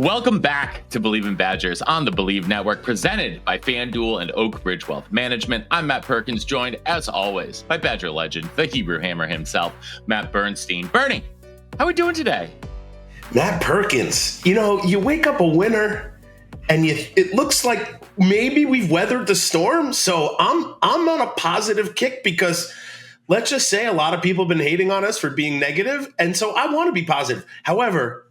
Welcome back to Believe in Badgers on the Believe Network, presented by FanDuel and Oak Ridge Wealth Management. I'm Matt Perkins, joined as always by Badger legend, the Hebrew Hammer himself, Matt Bernstein. Bernie, how are we doing today? Matt Perkins, you wake up a winner and it looks like maybe we've weathered the storm. So I'm on a positive kick because let's just say a lot of people have been hating on us for being negative. And so I want to be positive. However,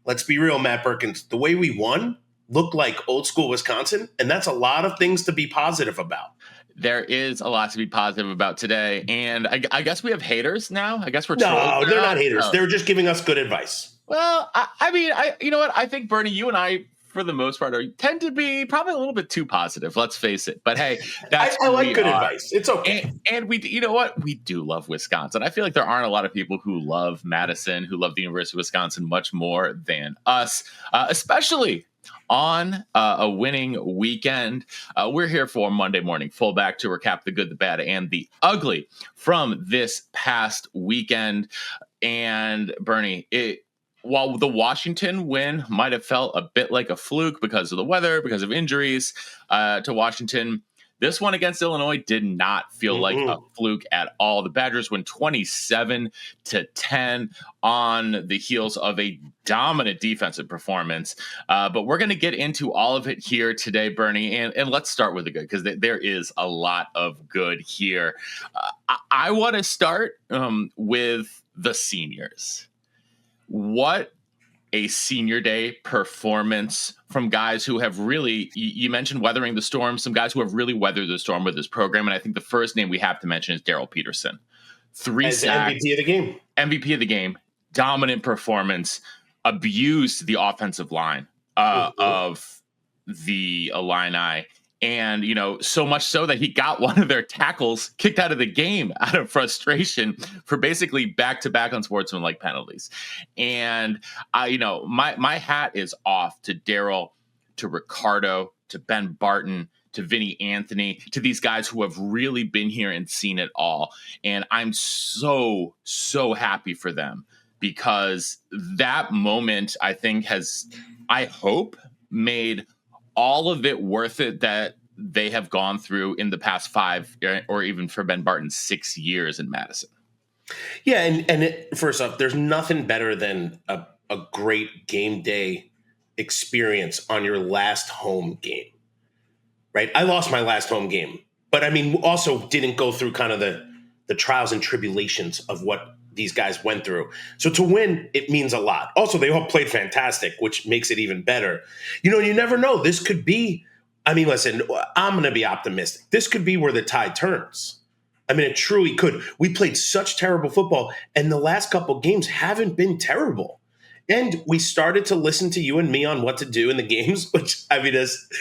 let's be real, Matt Perkins, the way we won looked like old school Wisconsin. And that's a lot of things to be positive about. There is a lot to be positive about today. And I guess we have haters now. I guess we're No, they're not haters. They're just giving us good advice. Well, I mean, you know what? I think, Bernie, you and I, for the most part, tend to be probably a little bit too positive. Let's face it. But hey, that's I like good advice. It's okay. And we, you know what? We do love Wisconsin. I feel like there aren't a lot of people who love Madison, who love the University of Wisconsin much more than us, especially on a winning weekend. We're here for Monday Morning Fullback to recap the good, the bad, and the ugly from this past weekend. And Bernie, while the Washington win might have felt a bit like a fluke because of the weather, because of injuries to Washington, this one against Illinois did not feel like a fluke at all. The Badgers win 27-10 on the heels of a dominant defensive performance. But we're going to get into all of it here today, Bernie. And let's start with the good, because there is a lot of good here. I want to start with the seniors. What a senior day performance from guys who have really, you mentioned weathering the storm, some guys who have really weathered the storm with this program. And I think the first name we have to mention is Daryl Peterson. 3 sacks. MVP of the game. MVP of the game. Dominant performance. Abused the offensive line of the Illini. And, so much so that he got one of their tackles kicked out of the game out of frustration for basically back-to-back unsportsmanlike penalties. And, my hat is off to Daryl, to Ricardo, to Ben Barton, to Vinny Anthony, to these guys who have really been here and seen it all. And I'm so, so happy for them, because that moment, I think, has, I hope, made all of it worth it that they have gone through in the past 5, or even for Ben Barton, 6 years in Madison. Yeah, and first off, there's nothing better than a great game day experience on your last home game, right? I lost my last home game, but I mean, also didn't go through kind of the trials and tribulations of what these guys went through. So to win, it means a lot. Also, they all played fantastic, which makes it even better. You never know. This could be, I mean, listen, I'm going to be optimistic. This could be where the tide turns. I mean, it truly could. We played such terrible football, and the last couple games haven't been terrible. And we started to listen to you and me on what to do in the games, which, I mean,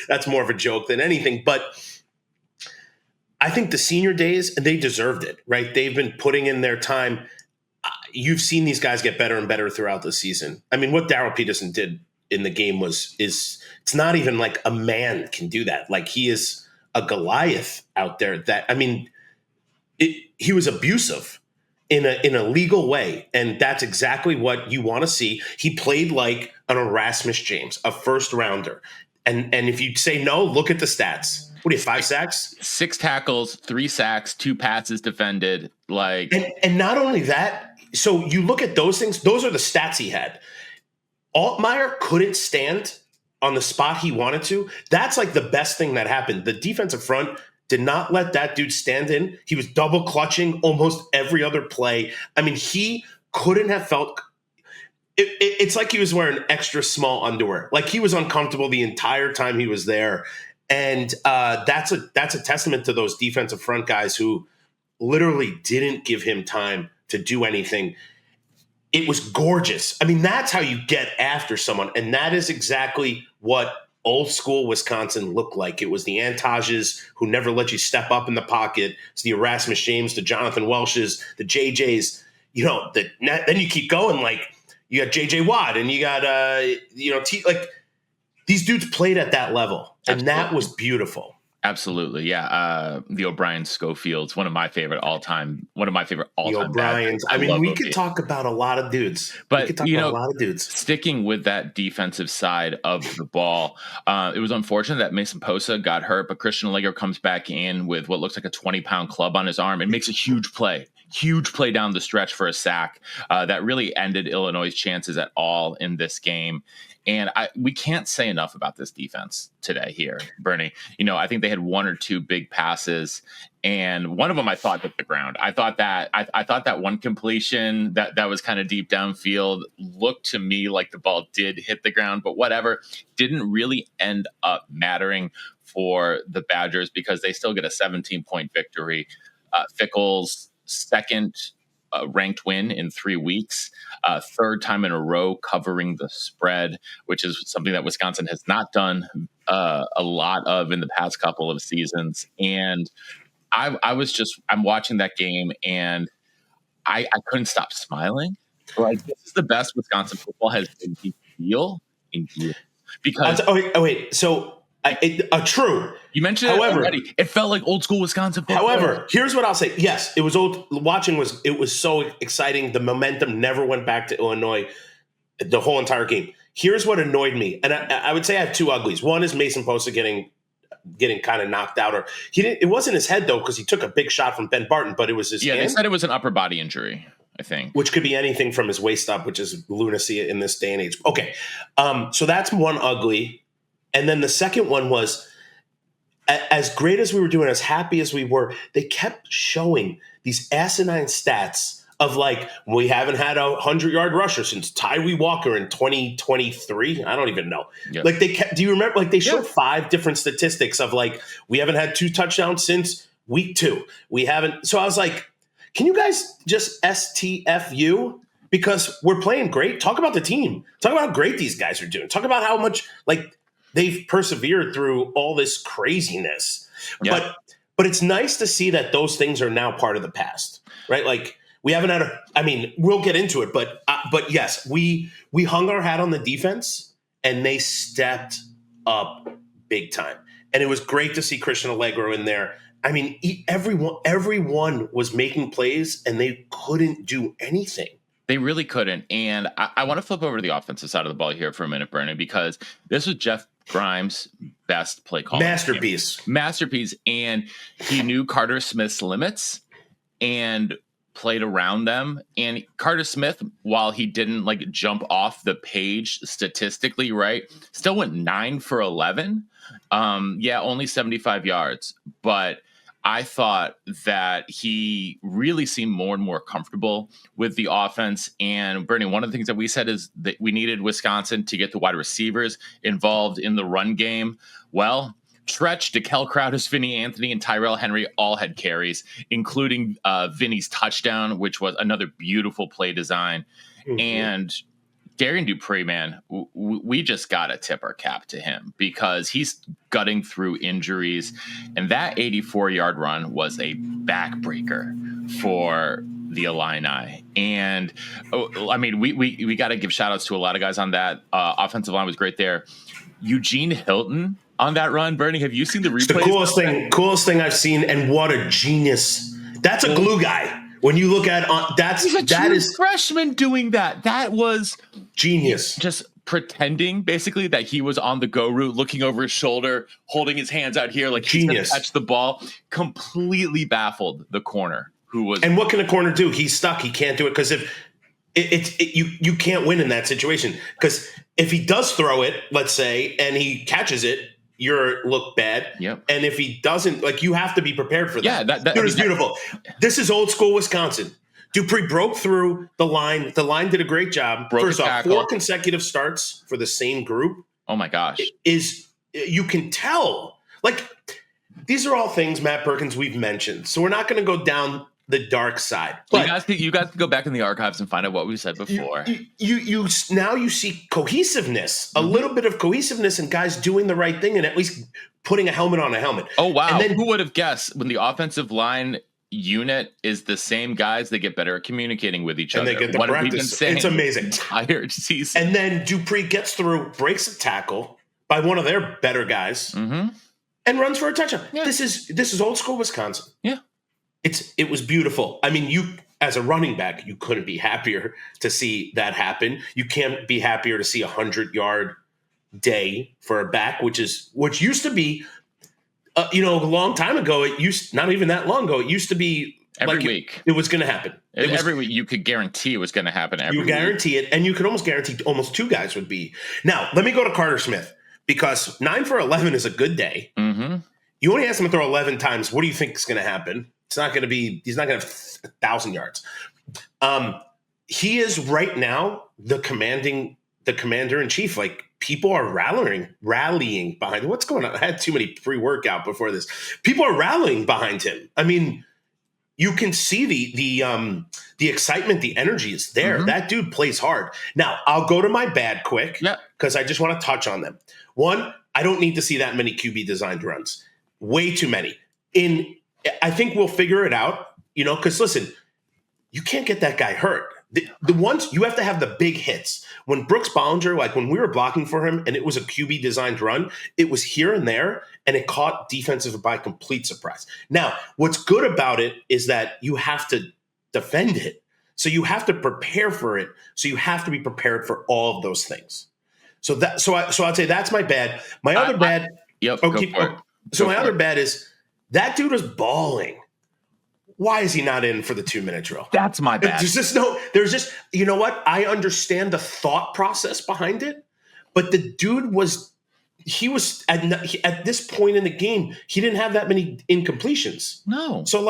that's more of a joke than anything. But I think the senior days, they deserved it, right? They've been putting in their time. You've seen these guys get better and better throughout the season. I mean, what Daryl Peterson did in the game is it's not even like a man can do that. Like, he is a Goliath out there that, I mean, he was abusive in a legal way. And that's exactly what you want to see. He played like an Erasmus James, a first rounder. And if you say no, look at the stats. What do you have, 5 sacks? 6 tackles, 3 sacks, 2 passes defended. And not only that, so you look at those things, those are the stats he had. Altmaier couldn't stand on the spot he wanted to. That's like the best thing that happened. The defensive front did not let that dude stand in. He was double clutching almost every other play. I mean, he couldn't have felt it's like he was wearing extra small underwear. Like, he was uncomfortable the entire time he was there. And that's a testament to those defensive front guys who literally didn't give him time to do anything. It was gorgeous. I mean, that's how you get after someone. And that is exactly what old school Wisconsin looked like. It was the Antages who never let you step up in the pocket. It's the Erasmus James, the Jonathan Welsh's, the JJs. Then you keep going. Like, you got JJ Watt and you got, like, these dudes played at that level. And that was beautiful. Absolutely. Yeah. The O'Brien Schofields, one of my favorite all-time The bad O'Briens. guys. I mean, love we could OB. talk about a lot of dudes. But, Dudes. sticking with that defensive side of the ball, it was unfortunate that Mason Posa got hurt, but Christian Allegro comes back in with what looks like a 20-pound club on his arm and makes a huge play down the stretch for a sack that really ended Illinois' chances at all in this game. And we can't say enough about this defense today here, Bernie. I think they had one or two big passes, and one of them I thought hit the ground. I thought that one completion that was kind of deep downfield looked to me like the ball did hit the ground, but whatever, didn't really end up mattering for the Badgers because they still get a 17-point victory. Fickell's second ranked win in 3 weeks, third time in a row covering the spread, which is something that Wisconsin has not done a lot of in the past couple of seasons. And I'm watching that game and I couldn't stop smiling. Like, this is the best Wisconsin football has been in years. Because wait. So true. You mentioned it already. It felt like old school Wisconsin football. However, here's what I'll say. Yes, it was old. It was so exciting. The momentum never went back to Illinois the whole entire game. Here's what annoyed me. And I would say I have two uglies. One is Mason Posa getting kind of knocked out, or it wasn't his head though, because he took a big shot from Ben Barton, but it was his hand. They said it was an upper body injury, I think. Which could be anything from his waist up, which is lunacy in this day and age. Okay. So that's one ugly. And then the second one was, as great as we were doing, as happy as we were, they kept showing these asinine stats of like, we haven't had a 100-yard rusher since Tyree Walker in 2023. I don't even know. Yep. Like do you remember? Like they showed 5 different statistics of like, we haven't had 2 touchdowns since week 2. We haven't. So I was like, can you guys just STFU? Because we're playing great. Talk about the team. Talk about how great these guys are doing. Talk about how much like they've persevered through all this craziness. Yeah. But it's nice to see that those things are now part of the past, right? Like we haven't had we'll get into it, but yes, we hung our hat on the defense and they stepped up big time. And it was great to see Christian Allegro in there. I mean, everyone was making plays and they couldn't do anything. They really couldn't. And I want to flip over to the offensive side of the ball here for a minute, Bernie, because this was Jeff Grimes' best play call. Masterpiece. And he knew Carter Smith's limits and played around them. And Carter Smith, while he didn't like jump off the page statistically, right, still went 9 for 11. Only 75 yards. But I thought that he really seemed more and more comfortable with the offense. And Bernie, one of the things that we said is that we needed Wisconsin to get the wide receivers involved in the run game. Well, Tretch, DeKel Crowders, Vinny Anthony, and Tyrell Henry all had carries, including Vinny's touchdown, which was another beautiful play design. Mm-hmm. And Darian Dupree, man, we just got to tip our cap to him because he's gutting through injuries. And that 84-yard run was a backbreaker for the Illini. And, we got to give shout-outs to a lot of guys on that. Offensive line was great there. Eugene Hilton on that run, Bernie, have you seen the replay? It's the coolest thing I've seen, and what a genius. That's a glue guy. When you look at that is freshman doing that. That was genius. Just pretending basically that he was on the go route, looking over his shoulder, holding his hands out here like he's going to catch the ball. Completely baffled the corner who was. And what can a corner do? He's stuck. He can't do it because if you can't win in that situation, because if he does throw it, let's say, and he catches it, you look bad. Yep. And if he doesn't, like, you have to be prepared for that. Yeah, Dude, it's beautiful. This is old school Wisconsin. Dupree broke through the line. The line did a great job. First off, 4 consecutive starts for the same group. Oh my gosh. You can tell. Like, these are all things, Matt Perkins, we've mentioned. So we're not going to go down the dark side. But you guys can go back in the archives and find out what we said before. You now you see cohesiveness, a little bit of cohesiveness, and guys doing the right thing and at least putting a helmet on a helmet. Oh wow! And then, who would have guessed when the offensive line unit is the same guys? They get better at communicating with each other. And they get the practice. It's amazing. Entire season. And then Dupree gets through, breaks a tackle by one of their better guys. Mm-hmm. and runs for a touchdown. Yeah. This is old school Wisconsin. Yeah. It was beautiful. I mean, you as a running back, you couldn't be happier to see that happen. You can't be happier to see 100-yard day for a back, which used to be, a long time ago. Not even that long ago. It used to be every week. It was going to happen. Every week you could guarantee it was going to happen. You guarantee it, and you could almost guarantee almost two guys would be. Now, let me go to Carter Smith, because 9 for 11 is a good day. Mm-hmm. You only ask him to throw 11 times. What do you think is going to happen? He's not going to have 1,000 yards. He is right now the commander in chief. Like, people are rallying behind him. What's going on? I had too many pre-workout before this. People are rallying behind him. I mean, you can see the excitement, the energy is there. Mm-hmm. That dude plays hard. Now, I'll go to my bad quick, because I just want to touch on them. One, I don't need to see that many QB designed runs. Way too many. I think we'll figure it out, because listen, you can't get that guy hurt. The ones you have to have the big hits. When Brooks Bollinger, like when we were blocking for him and it was a QB designed run, it was here and there, and it caught defensive by complete surprise. Now, what's good about it is that you have to defend it. So you have to prepare for it. So you have to be prepared for all of those things. So I'd say that's my bad. My other bad. My other bad is that dude was balling. Why is he not in for the 2-minute drill? That's my bad. You know what? I understand the thought process behind it, but the dude was at this point in the game, he didn't have that many incompletions. No. So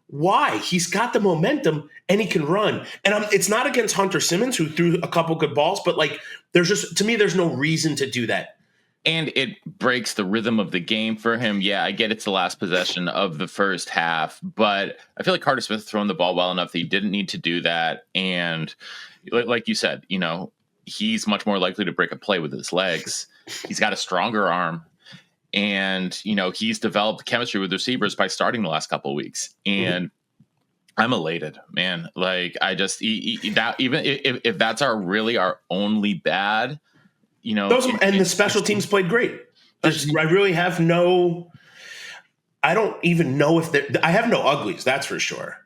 why? He's got the momentum and he can run. And it's not against Hunter Simmons, who threw a couple good balls, but to me, there's no reason to do that. And it breaks the rhythm of the game for him. Yeah, I get it's the last possession of the first half, but I feel like Carter Smith throwing the ball well enough that he didn't need to do that. And like you said, he's much more likely to break a play with his legs. He's got a stronger arm. And, he's developed chemistry with receivers by starting the last couple of weeks. And I'm elated, man. Like, I just, even if that's our only bad, the special teams played great. I really have I don't even know if I have no uglies. That's for sure.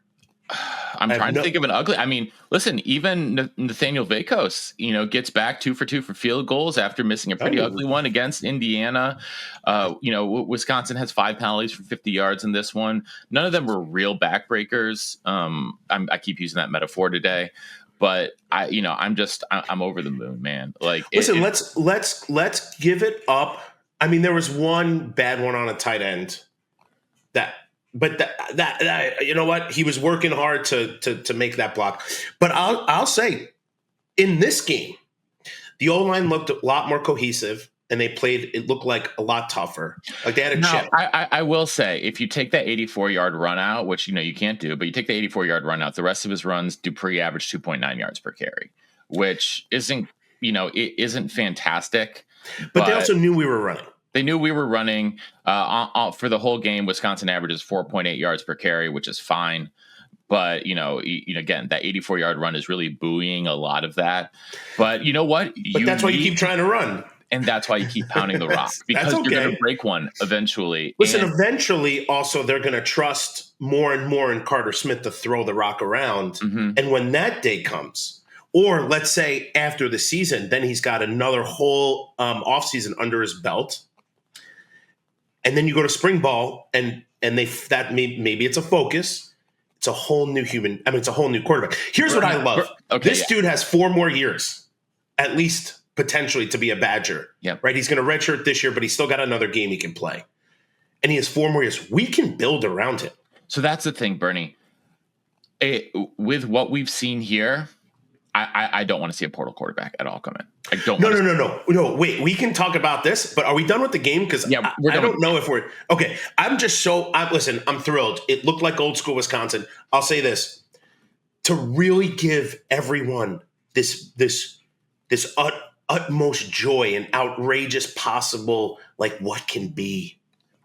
I'm trying to think of an ugly. I mean, listen, even Nathaniel Vakos, gets back 2 for 2 for field goals after missing a pretty ugly one against Indiana. Wisconsin has 5 penalties for 50 yards in this one. None of them were real backbreakers. I keep using that metaphor today. But I'm over the moon, man. Like, listen, let's give it up. I mean, there was one bad one on a tight end that you know what? He was working hard to make that block. But I'll say, in this game, the O-line looked a lot more cohesive. And it looked like a lot tougher. Like they had a chip. I will say, if you take that 84-yard run out, which you can't do, but you take the 84-yard run out, the rest of his runs Dupree averaged 2.9 yards per carry, which isn't fantastic. But they also knew we were running. They knew we were running. For the whole game, Wisconsin averages 4.8 yards per carry, which is fine. But, again, that 84-yard run is really buoying a lot of that. But you know what? That's why you keep trying to run. And that's why you keep pounding the rock, because you're going to break one eventually. Listen, eventually, also, they're going to trust more and more in Carter Smith to throw the rock around. Mm-hmm. And when that day comes, or let's say after the season, then he's got another whole offseason under his belt. And then you go to spring ball, and maybe it's a focus. It's a whole new it's a whole new quarterback. Here's what I love. This dude has 4 more years, at least, potentially, to be a Badger. Yep. Right? He's going to redshirt this year, but he's still got another game he can play. And he has 4 more years. We can build around him. So that's the thing, Bernie. With what we've seen here, I don't want to see a portal quarterback at all come in. I don't. No. Wait, we can talk about this, but are we done with the game? Because I don't know if we're okay. I'm just listen. I'm thrilled. It looked like old school Wisconsin. I'll say this: to really give everyone this utmost joy and outrageous possible, like, what can be.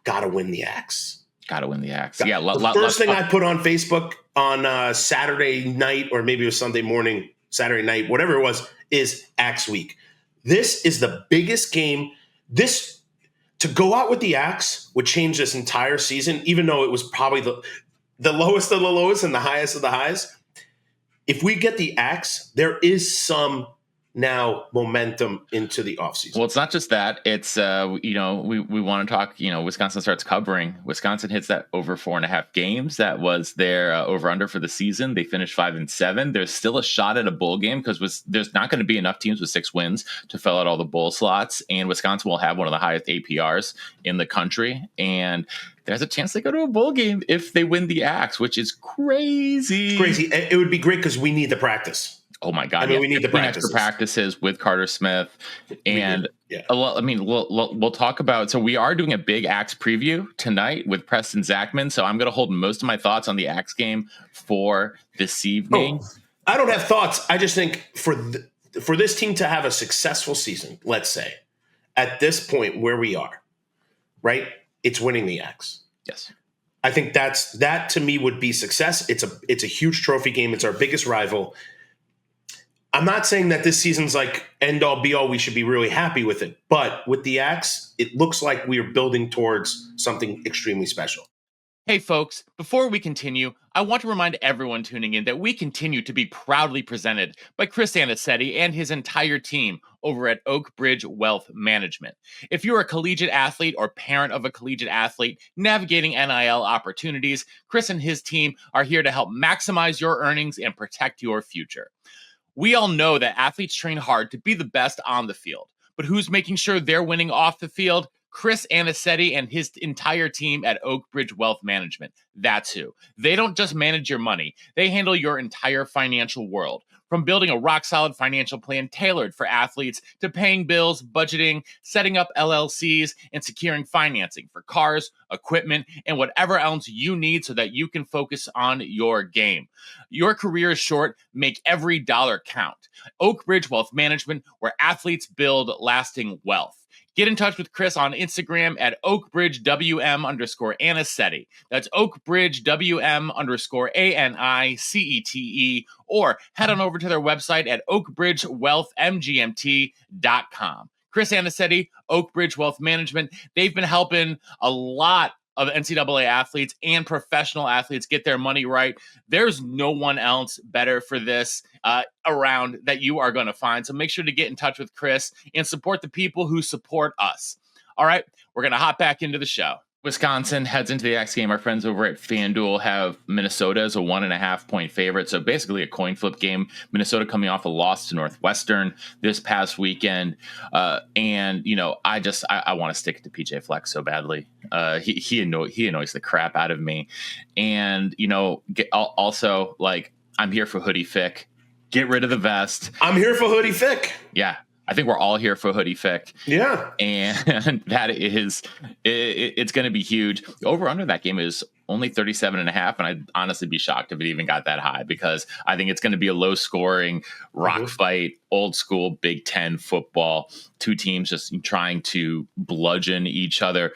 Gotta win the axe. Yeah. The first thing I put on Facebook on Saturday night, or maybe it was Sunday morning, Saturday night, whatever it was, is Axe Week. This is the biggest game. to go out with the axe would change this entire season, even though it was probably the lowest of the lowest and the highest of the highs. If we get the axe, there is some now momentum into the offseason. Well, it's not just that. It's, we want to talk, Wisconsin starts covering. Wisconsin hits that over 4.5 games. That was their over under for the season. They finished 5-7. There's still a shot at a bowl game because there's not going to be enough teams with 6 wins to fill out all the bowl slots. And Wisconsin will have one of the highest APRs in the country. And there's a chance they go to a bowl game if they win the axe, which is crazy. It's crazy. It would be great because we need the practice. Oh my God! We need the practices with Carter Smith, and we'll talk about. So we are doing a big Axe preview tonight with Preston Zachman. So I'm going to hold most of my thoughts on the Axe game for this evening. I don't have thoughts. I just think for this team to have a successful season, let's say, at this point where we are, right? It's winning the Axe. Yes. I think that to me would be success. It's a huge trophy game. It's our biggest rival. I'm not saying that this season's like end all be all. We should be really happy with it. But with the axe, it looks like we are building towards something extremely special. Hey, folks, before we continue, I want to remind everyone tuning in that we continue to be proudly presented by Chris Anicetti and his entire team over at Oak Bridge Wealth Management. If you're a collegiate athlete or parent of a collegiate athlete navigating NIL opportunities, Chris and his team are here to help maximize your earnings and protect your future. We all know that athletes train hard to be the best on the field, but who's making sure they're winning off the field? Chris Anicetti and his entire team at Oak Bridge Wealth Management. That's who. They don't just manage your money. They handle your entire financial world. From building a rock-solid financial plan tailored for athletes to paying bills, budgeting, setting up LLCs, and securing financing for cars, equipment, and whatever else you need so that you can focus on your game. Your career is short. Make every dollar count. Oak Bridge Wealth Management, where athletes build lasting wealth. Get in touch with Chris on Instagram at OakBridgeWM_Anicetti. That's OakBridgeWM_ANICETE, or head on over to their website at OakBridgeWealthMGMT.com. Chris Anicetti, Oak Bridge Wealth Management, they've been helping a lot of NCAA athletes and professional athletes get their money right. There's no one else better for this around that you are going to find. So make sure to get in touch with Chris and support the people who support us. All right, we're going to hop back into the show. Wisconsin heads into the Axe game. Our friends over at FanDuel have Minnesota as a 1.5 point favorite. So basically a coin flip game. Minnesota coming off a loss to Northwestern this past weekend. And, I want to stick it to PJ Flex so badly. He annoys the crap out of me. And, also, like, I'm here for Hoodie Fick. Get rid of the vest. I'm here for Hoodie Fick. Yeah. I think we're all here for Hoodie Fick. Yeah. And it's going to be huge. The over under that game is only 37.5. And I'd honestly be shocked if it even got that high, because I think it's going to be a low scoring rock fight, old school Big Ten football. Two teams just trying to bludgeon each other.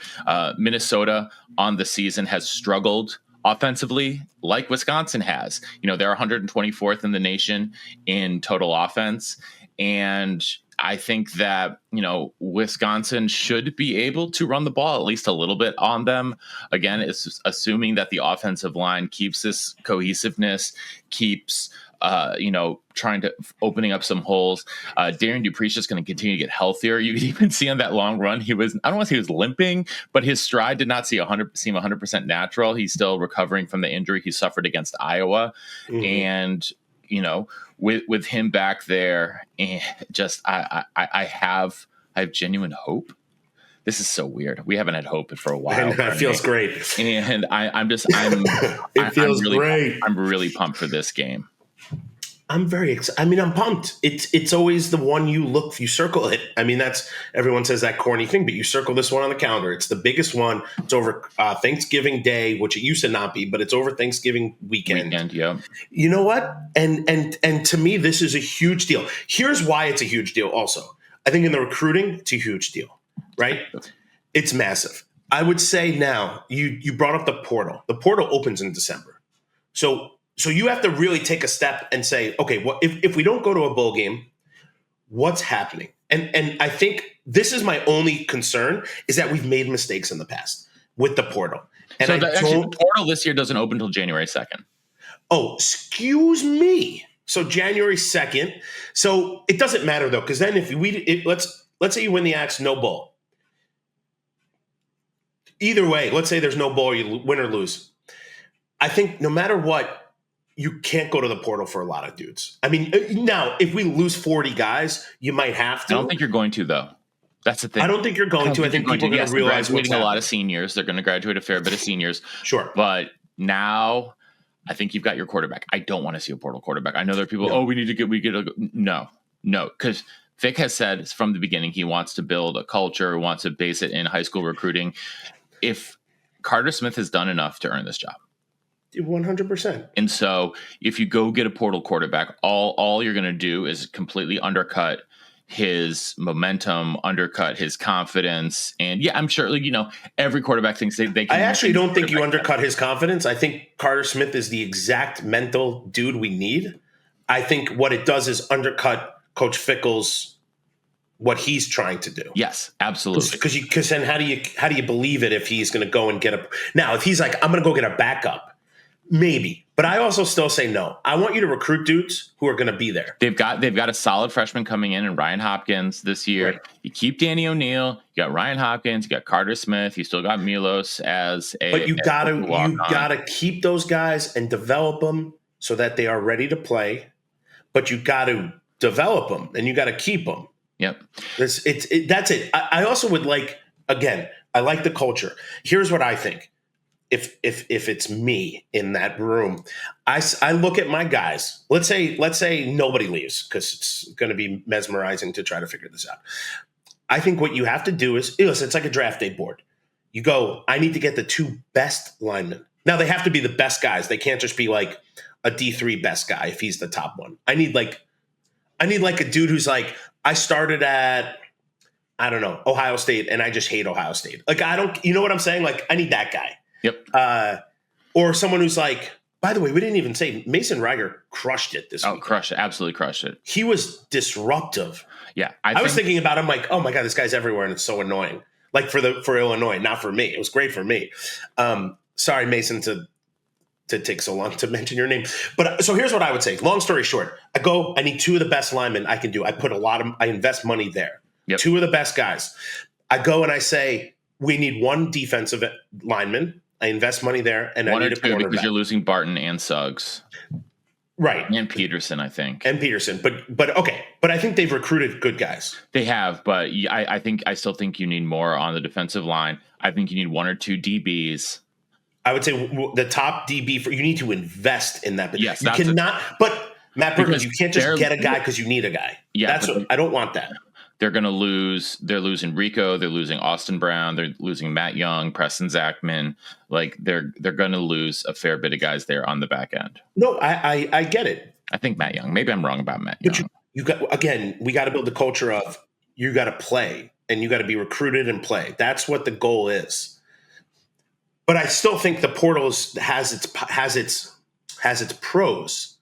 Minnesota on the season has struggled offensively like Wisconsin has. They're 124th in the nation in total offense. And I think that, Wisconsin should be able to run the ball at least a little bit on them. Again, it's assuming that the offensive line keeps this cohesiveness, keeps, trying to opening up some holes. Darren Dupree's just going to continue to get healthier. You could even see on that long run, I don't want to say he was limping, but his stride did not seem 100% natural. He's still recovering from the injury he suffered against Iowa. Mm-hmm. And, with him back there, and just I have genuine hope. This is so weird. We haven't had hope for a while. It feels great, and it feels great. I'm really pumped for this game. I'm very excited. I'm pumped. It's always the one you circle it. That's, everyone says that corny thing, but you circle this one on the calendar. It's the biggest one. It's over Thanksgiving Day, which it used to not be, but it's over Thanksgiving weekend. Yeah. You know what? And to me, this is a huge deal. Here's why it's a huge deal also. I think in the recruiting, it's a huge deal, right? It's massive. I would say now, you brought up the portal. The portal opens in December. So you have to really take a step and say, okay, well, if we don't go to a bowl game, what's happening? And I think this is my only concern is that we've made mistakes in the past with the portal. And so actually, the portal this year doesn't open until January 2nd. Oh, excuse me. So January 2nd. So it doesn't matter though, because then let's say you win the Axe, no bowl. Either way, let's say there's no bowl, you win or lose. I think no matter what, you can't go to the portal for a lot of dudes. I mean, now if we lose 40 guys, you might have to. I don't think you're going to though. That's the thing. I don't think you're going to. I think people are going to realize graduating a lot of seniors. They're going to graduate a fair bit of seniors. Sure, but now. I think you've got your quarterback. I don't want to see a portal quarterback. I know there are people, no, because Vic has said from the beginning he wants to build a culture, wants to base it in high school recruiting. If Carter Smith has done enough to earn this job. 100%. And so if you go get a portal quarterback, all you're going to do is completely undercut his momentum, undercut his confidence. And yeah, I'm sure, every quarterback thinks they can. I actually don't think you undercut his confidence. I think Carter Smith is the exact mental dude we need. I think what it does is undercut Coach Fickle's what he's trying to do. Yes, absolutely. Because then how do you believe it if he's going to go and get now if he's like, I'm going to go get a backup. Maybe, but I also still say no. I want you to recruit dudes who are going to be there. They've got a solid freshman coming in, and Ryan Hopkins this year. Right. You keep Danny O'Neal. You got Ryan Hopkins. You got Carter Smith. You still got Milos as a. But you gotta keep those guys and develop them so that they are ready to play. But you got to develop them and you got to keep them. Yep. That's it. I also would like, again, I like the culture. Here's what I think. If it's me in that room, I look at my guys. Let's say nobody leaves because it's going to be mesmerizing to try to figure this out. I think what you have to do is, listen, it's like a draft day board. You go, I need to get the 2 best linemen. Now they have to be the best guys. They can't just be like a D3 best guy if he's the top one. I need like a dude who's like, I started at, I don't know, Ohio State and I just hate Ohio State. Like you know what I'm saying? Like I need that guy. Yep. Or someone who's like, by the way, we didn't even say Mason Reiger crushed it this week. Crushed it. Absolutely crushed it. He was disruptive. Yeah. I was thinking about him like, oh my God, this guy's everywhere and it's so annoying. Like for Illinois, not for me. It was great for me. Sorry, Mason, to take so long to mention your name. But so here's what I would say. Long story short, I need 2 of the best linemen I can do. I invest money there. Yep. 2 of the best guys. I go and I say, we need 1 defensive lineman. I invest money there, and 1 I or need a 2 cornerback. because you're losing Barton and Suggs, right? And Peterson, I think, but okay. But I think they've recruited good guys. They have, but I still think you need more on the defensive line. I think you need 1 or 2 DBs. I would say the top DB you need to invest in that. Yes, you cannot. But Matt Perkins, you can't just get a guy because you need a guy. Yeah, I don't want that. They're going to lose. They're losing Rico. They're losing Austin Brown. They're losing Matt Young, Preston Zachman. Like they're going to lose a fair bit of guys there on the back end. No, I get it. I think Matt Young. Maybe I'm wrong about Matt Young. But you got again. We got to build the culture of you got to play and you got to be recruited and play. That's what the goal is. But I still think the portal has its pros.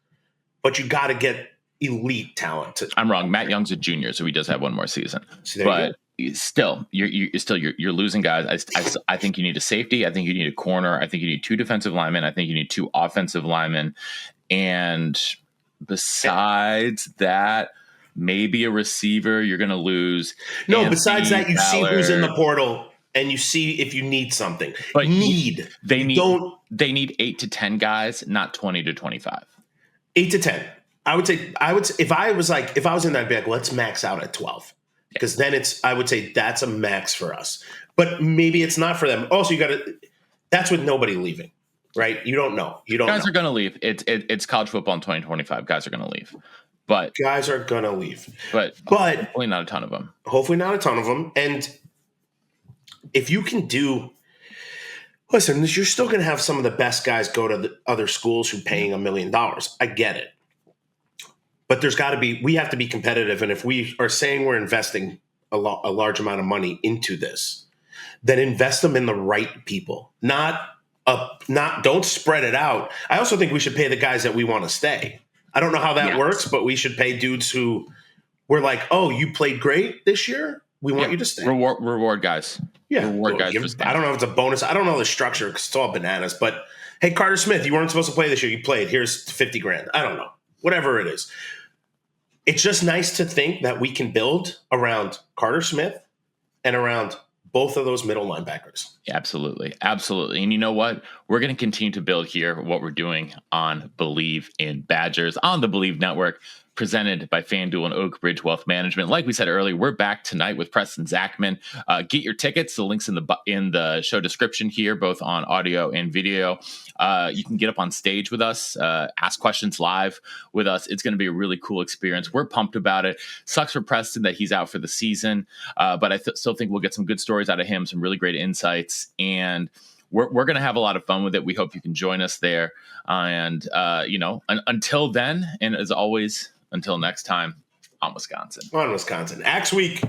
But you got to get elite talent. I'm wrong. Matt Young's a junior, so he does have 1 more season. But still, you're losing guys. I think you need a safety. I think you need a corner. I think you need 2 defensive linemen. I think you need 2 offensive linemen. And besides that, maybe a receiver. You're going to lose. No, besides that, you see who's in the portal. And you see if you need something. But they need 8 to 10 guys, not 20 to 25. 8 to 10. I would say if I was in that bag, let's max out at 12. Because then I would say that's a max for us. But maybe it's not for them. Also, that's with nobody leaving, right? You don't know. Guys are going to leave. It's college football in 2025. Guys are going to leave. But guys are going to leave. But hopefully not a ton of them. Hopefully not a ton of them. And if you can listen, you're still going to have some of the best guys go to the other schools who are paying $1 million. I get it. But we have to be competitive. And if we are saying we're investing a large amount of money into this, then invest them in the right people, don't spread it out. I also think we should pay the guys that we want to stay. I don't know how that works, but we should pay dudes who we're like, oh, you played great this year. We want you to stay. Reward guys. Yeah. Reward guys. I don't know if it's a bonus. I don't know the structure because it's all bananas. But hey, Carter Smith, you weren't supposed to play this year. You played. Here's $50,000. I don't know. Whatever it is. It's just nice to think that we can build around Carter Smith and around both of those middle linebackers. Absolutely. Absolutely. And you know what? We're going to continue to build here what we're doing on Believe in Badgers on the Believe Network, presented by FanDuel and Oak Ridge Wealth Management. Like we said earlier, we're back tonight with Preston Zachman. Get your tickets. The link's in the show description here, both on audio and video. You can get up on stage with us, ask questions live with us. It's going to be a really cool experience. We're pumped about it. Sucks for Preston that he's out for the season, but I still think we'll get some good stories out of him, some really great insights, and we're going to have a lot of fun with it. We hope you can join us there. And, until then, and as always, until next time, on Wisconsin. On Wisconsin. Axe Week.